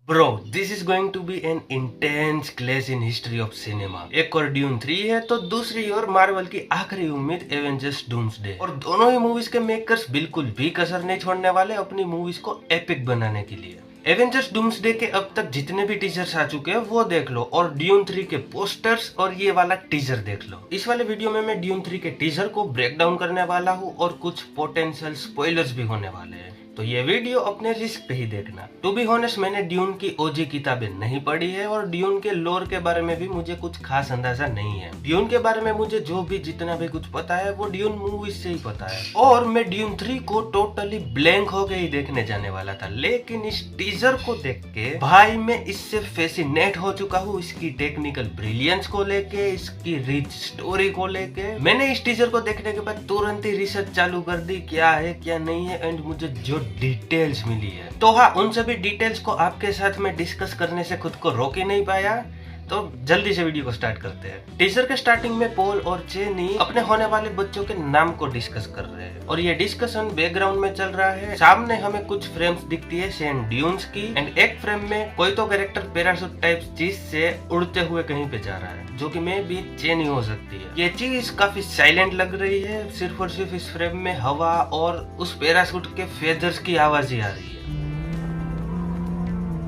Bro this is going to be an intense clash in history of cinema. एक और dune 3 है तो दूसरी ओर मार्वल की आखिरी उम्मीद एवेंजर्स डूम्सडे। और दोनों ही मूवीज के मेकर्स बिल्कुल भी कसर नहीं छोड़ने वाले अपनी मूवीज को एपिक बनाने के लिए। एवेंजर्स डूम्सडे के अब तक जितने भी टीजर्स आ चुके हैं वो देख लो, और ड्यून 3 के पोस्टर्स और ये वाला टीजर देख लो। इस वाले वीडियो में मैं ड्यून 3 के टीजर को ब्रेक डाउन करने वाला हूँ और कुछ पोटेंशियल स्पॉयलर्स भी होने वाले हैं, तो ये वीडियो अपने रिस्क पे ही देखना। टू बी ऑनेस्ट मैंने ड्यून की ओजी किताबें नहीं पढ़ी है और ड्यून के लोर के बारे में भी मुझे कुछ खास अंदाजा नहीं है। ड्यून के बारे में मुझे जो भी जितना भी कुछ पता है वो ड्यून मूवीज से ही पता है, और मैं ड्यून 3 को टोटली ब्लैंक हो के ही देखने जाने वाला था। लेकिन इस टीजर को देख के भाई मैं इससे फैसिनेट हो चुका हूँ, इसकी टेक्निकल ब्रिलियंस को लेके, इसकी रिच स्टोरी को लेके। मैंने इस टीजर को देखने के बाद तुरंत ही रिसर्च चालू कर दी क्या है क्या नहीं है, एंड मुझे जो डिटेल्स मिली है तो हाँ, उन सभी डिटेल्स को आपके साथ में डिस्कस करने से खुद को रोक ही नहीं पाया। तो जल्दी से वीडियो को स्टार्ट करते हैं। टीजर के स्टार्टिंग में पॉल और चेनी अपने होने वाले बच्चों के नाम को डिस्कस कर रहे हैं, और ये डिस्कशन बैकग्राउंड में चल रहा है। सामने हमें कुछ फ्रेम्स दिखती है सैंड ड्यून्स की, एंड एक फ्रेम में कोई तो कैरेक्टर पैराशूट टाइप चीज से उड़ते हुए कहीं पे जा रहा है, जो कि मे भी चेनी हो सकती है। ये चीज काफी साइलेंट लग रही है, सिर्फ और सिर्फ इस फ्रेम में हवा और उस पैराशूट के फेदर्स की आवाज ही आ रही है।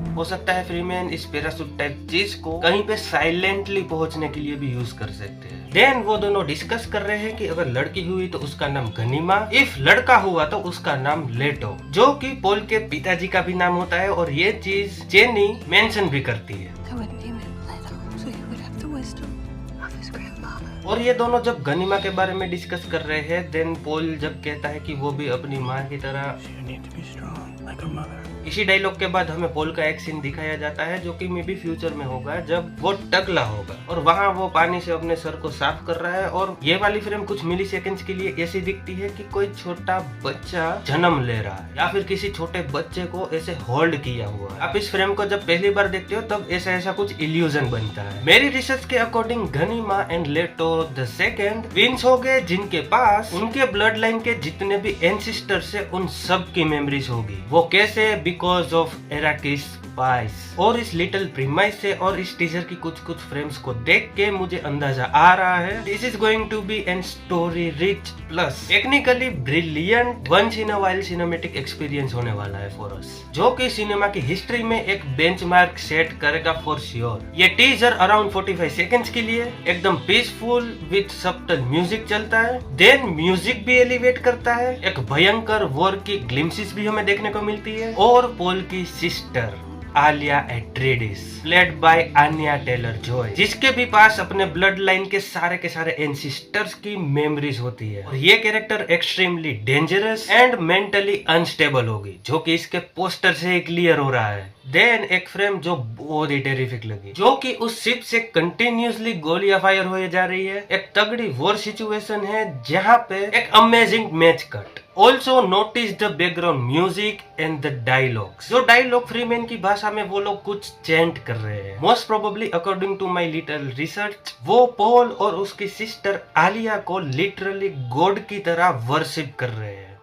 हो सकता है फ्रीमैन इस पैराशूट टाइप चीज को कहीं पे साइलेंटली पहुंचने के लिए भी यूज कर सकते हैं। देन वो दोनों डिस्कस कर रहे हैं कि अगर लड़की हुई तो उसका नाम गनीमा, इफ लड़का हुआ तो उसका नाम लेटो, जो कि पॉल के पिताजी का भी नाम होता है, और ये चीज चेनी मेंशन भी करती है। और ये दोनों जब गनीमा के बारे में डिस्कस कर रहे हैं, देन पॉल जब कहता है कि वो भी अपनी माँ की तरह। इसी डायलॉग के बाद हमें पॉल का एक सीन दिखाया जाता है जो कि मे बी फ्यूचर में होगा, जब वो टकला होगा और वहाँ वो पानी से अपने सर को साफ कर रहा है। और ये वाली फ्रेम कुछ मिली सेकेंड्स के लिए ऐसी दिखती है कि कोई छोटा बच्चा जन्म ले रहा है, या फिर किसी छोटे बच्चे को ऐसे होल्ड किया हुआ है। आप इस फ्रेम को जब पहली बार देखते हो तब ऐसा कुछ इल्यूजन बनता है। मेरी रिसर्च के according Ghanima and Leto the Second twins हो गए, जिनके पास उनके ब्लड लाइन के जितने भी एंसेस्टर्स है उन सब की मेमोरीज होगी। वो कैसे? Because of Arrakis spice. और इस लिटिल प्रीमाइस से और इस टीजर की कुछ फ्रेम्स को देख के मुझे अंदाजा आ रहा है this is going to be an story rich plus technically brilliant once in a wild cinematic experience होने वाला है फॉर अस, जो कि सिनेमा की हिस्ट्री में एक बेंचमार्क सेट करेगा फॉर श्योर। ये टीजर अराउंड 45 सेकेंड्स के लिए एकदम पीसफुल विद सबटल म्यूजिक चलता है, देन म्यूजिक भी एलिवेट करता है, एक भयंकर वॉर की ग्लिम्सिस भी हमें देखने को मिलती है, और पॉल की sister Alia Atreides played by Anya Taylor Joy, जिसके भी पास अपने ब्लड लाइन के सारे एंसेस्टर्स की मेमोरीज होती है। और ये character extremely dangerous and mentally unstable होगी, जो कि इसके पोस्टर से ही क्लियर हो रहा है। देन एक फ्रेम जो बहुत ही टेरिफिक लगी, जो कि उस शिप से कंटिन्यूसली गोलियां फायर हो जा रही है। एक तगड़ी वॉर सिचुएशन है जहाँ पे एक amazing match cut. Also notice the background music and the dialogues। जो डायलॉग फ्रीमैन की भाषा में वो लोग कुछ चैंट कर रहे हैं। Most probably according to my little research वो पॉल और उसकी सिस्टर आलिया को लिटरली गॉड की तरह वर्शिप कर रहे हैं।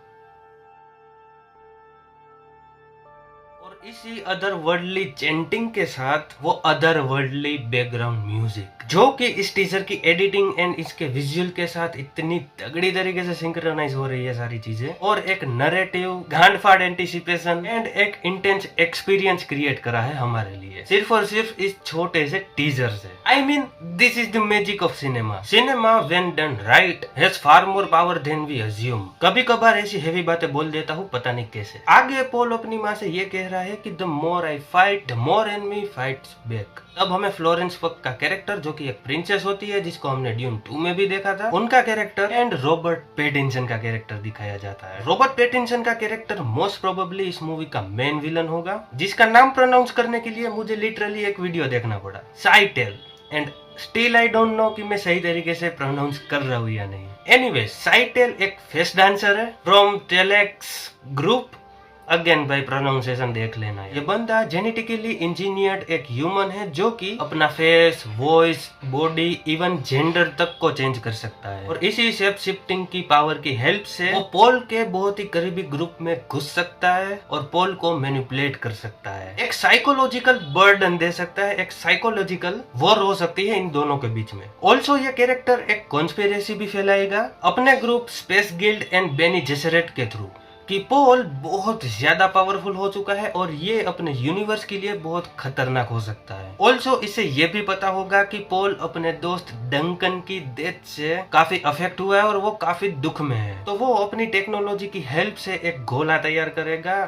और इसी अदर वर्ल्डली चैंटिंग के साथ वो अदर वर्ल्डली बैकग्राउंड म्यूजिक, जो कि इस टीजर की एडिटिंग एंड इसके विजुअल के साथ इतनी तगड़ी तरीके से सिंक्रोनाइज हो रही है सारी चीजें, और एक नरेटिव गांडफाड़ एंटिसिपेशन एंड एक इंटेंस एक्सपीरियंस क्रिएट करा है हमारे लिए सिर्फ और सिर्फ इस छोटे से टीजर से। I mean this is the magic of cinema. Cinema when done right has far more power than we assume. कभी कभार ऐसी हेवी बातें बोल देता हूँ, पता नहीं कैसे। आगे पॉल अपनी माँ से ये कह रहा है कि the more I fight the more enemy fights back. अब हमें फ्लोरेंस पक का कैरेक्टर, जो कि एक प्रिंसेस होती है जिसको हमने ड्यून 2 में भी देखा था, उनका कैरेक्टर एंड रॉबर्ट पैटिंसन का कैरेक्टर दिखाया जाता है। रॉबर्ट पैटिंसन का कैरेक्टर मोस्ट प्रोबेबली इस मूवी का मेन विलन होगा, जिसका नाम प्रोनाउंस करने के लिए मुझे लिटरली एक वीडियो देखना पड़ा, साइटेल, and still I don't know कि मैं सही तरीके से प्रोनाउंस कर रहा हूँ या नहीं। एनीवे, साइटेल एक फेस डांसर है फ्रॉम टेलेक्स ग्रुप, अगेन भाई प्रोनाउंसिएशन देख लेना। ये बंदा जेनेटिकली इंजीनियर्ड एक ह्यूमन है जो कि अपना face, voice, body, even gender तक को चेंज कर सकता है और इसी शेप शिफ्टिंग की पावर की हेल्प से वो पॉल के बहुत ही करीबी ग्रुप में घुस सकता है और पॉल को मैनिपुलेट कर सकता है, एक साइकोलॉजिकल बर्डन दे सकता है, एक साइकोलॉजिकल वॉर हो सकती है इन दोनों के बीच में। ऑल्सो ये कैरेक्टर एक कॉन्स्पिरेसी भी फैलाएगा अपने group space guild and Bene Gesserit के थ्रू कि पॉल बहुत ज्यादा पावरफुल हो चुका है और ये अपने यूनिवर्स के लिए बहुत खतरनाक हो सकता है। ऑल्सो इसे ये भी पता होगा कि पॉल अपने दोस्त डंकन की डेथ से काफी अफेक्ट हुआ है और वो काफी दुख में है, तो वो अपनी टेक्नोलॉजी की हेल्प से एक गोला तैयार करेगा।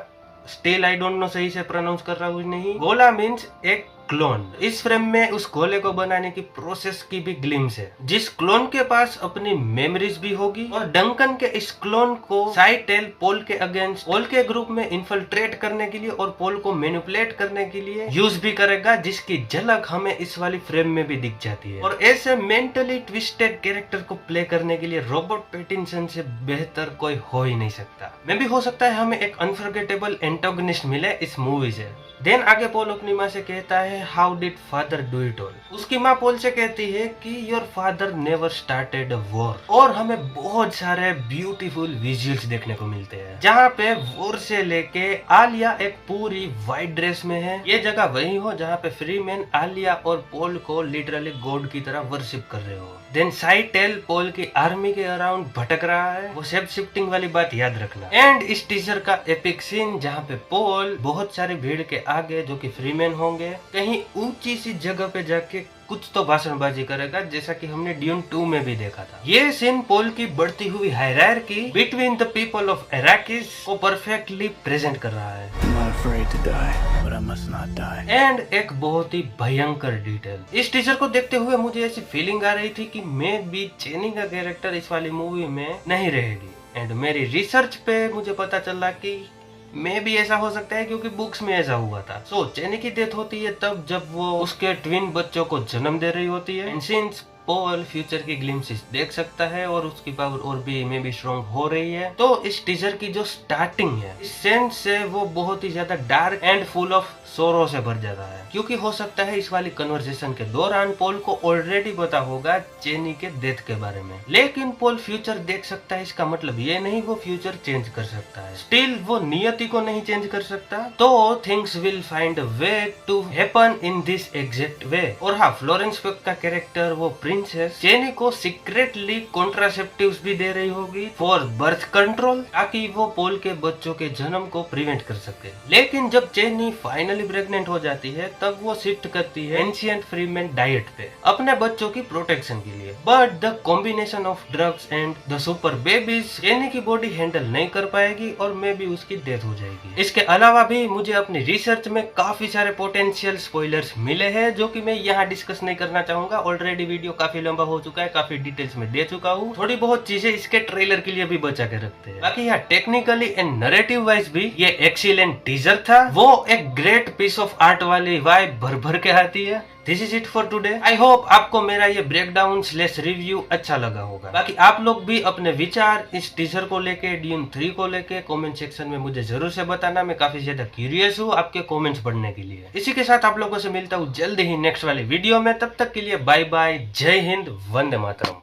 स्टिल आई डोंट नो सही से प्रोनाउंस कर रहा हूँ नहीं। गोला मीन्स एक क्लोन। इस फ्रेम में उस गोले को बनाने की प्रोसेस की भी ग्लिम्स है, जिस क्लोन के पास अपनी मेमोरीज भी होगी और डंकन के इस क्लोन को साइटेल पॉल के अगेंस्ट पॉल के ग्रुप में इन्फिल्ट्रेट करने के लिए और पॉल को मैनिपुलेट करने के लिए यूज भी करेगा, जिसकी झलक हमें इस वाली फ्रेम में भी दिख जाती है। और ऐसे मेंटली ट्विस्टेड कैरेक्टर को प्ले करने के लिए रॉबर्ट पैटिंसन से बेहतर कोई हो ही नहीं सकता। मे भी हो सकता है हमें एक अनफॉरगेटेबल एंटागोनिस्ट मिले इस मूवी से। देन आगे पॉल अपनी माँ से कहता है how did father do it all. उसकी माँ पॉल से कहती है कि your father never started a war. और हमें बहुत सारे ब्यूटीफुल विजुअल्स देखने को मिलते हैं जहाँ पे वॉर से लेके आलिया एक पूरी व्हाइट ड्रेस में है। ये जगह वही हो जहाँ पे फ्रीमैन आलिया और पॉल को लिटरली गॉड की तरह वर्शिप कर रहे हो। देन साइटेल पॉल की आर्मी के अराउंड भटक रहा है, वो शेप शिफ्टिंग वाली बात याद रखना। एंड इस टीजर का एपिक सीन जहाँ पे पॉल बहुत सारी भीड़ के आगे जो कि फ्रीमैन होंगे कहीं ऊंची सी जगह पे जाके कुछ तो भाषणबाजी करेगा, जैसा कि हमने ड्यून 2 में भी देखा था। ये सीन पॉल की बढ़ती हुई hierarchy between the people of Arrakis को परफेक्टली प्रेजेंट कर रहा है। एंड एक बहुत ही भयंकर डिटेल, इस टीजर को देखते हुए मुझे ऐसी फीलिंग आ रही थी कि मैं भी चेनी का कैरेक्टर इस वाली मूवी में नहीं रहेगी। एंड मेरी रिसर्च पे मुझे पता चला कि मैं भी ऐसा हो सकता है क्योंकि बुक्स में ऐसा हुआ था। सो चेनी की डेथ होती है तब जब वो उसके ट्विन बच्चों को जन्म दे रही होती है। एंड सिंस पॉल फ्यूचर की ग्लिम्सेस देख सकता है और उसकी पावर और भी में भी स्ट्रॉन्ग हो रही है, तो इस टीजर की जो स्टार्टिंग है इस सेंस से वो बहुत ही ज्यादा डार्क एंड फुल ऑफ सोरो से भर जाता है, क्योंकि हो सकता है इस वाली कन्वर्सेशन के दौरान पॉल को ऑलरेडी पता होगा चेनी के डेथ के बारे में, लेकिन पॉल फ्यूचर देख सकता है। इसका मतलब ये नहीं वो फ्यूचर चेंज कर सकता है, स्टिल वो नियति को नहीं चेंज कर सकता। तो things will find a way to happen in this exact way. और हाँ, फ्लोरेंस पेग का कैरेक्टर वो प्रिंसेस चेनी को सीक्रेटली कॉन्ट्रासेप्टिव्स भी दे रही होगी फॉर बर्थ कंट्रोल, ताकि वो पॉल के बच्चों के जन्म को प्रिवेंट कर सके। लेकिन जब चेनी फाइनली प्रेग्नेंट हो जाती है तब वो शिफ्ट करती है एंशिएंट फ्रीमैन डाइट पे अपने बच्चों की प्रोटेक्शन के लिए। But the combination of drugs and the super babies Chani की बॉडी हैंडल नहीं कर पाएगी और मे भी उसकी डेथ हो जाएगी। इसके अलावा भी मुझे अपनी रिसर्च में काफी सारे पोटेंशियल स्पॉयलर्स मिले हैं जो कि मैं यहाँ डिस्कस नहीं करना चाहूंगा। ऑलरेडी वीडियो काफी लंबा हो चुका है, काफी डिटेल्स में दे चुका हूँ। थोड़ी बहुत चीजें इसके ट्रेलर के लिए भी बचा के रखते हैं। बाकी यहाँ टेक्निकली एंड नरेटिव वाइज भी ये एक्सीलेंट टीजर था। वो एक ग्रेट पीस ऑफ आर्ट वाली वाइब भर भर के आती है। This is it for today. I hope आपको मेरा ये ब्रेकडाउन स्लैश रिव्यू अच्छा लगा होगा। बाकी आप लोग भी अपने विचार इस टीजर को लेके, ड्यून 3 को लेके कमेंट सेक्शन में मुझे जरूर से बताना। मैं काफी ज्यादा क्यूरियस हूँ आपके कमेंट्स पढ़ने के लिए। इसी के साथ आप लोगों से मिलता हूँ जल्द ही नेक्स्ट वाली वीडियो में। तब तक के लिए बाय बाय, जय हिंद, वंदे मातरम।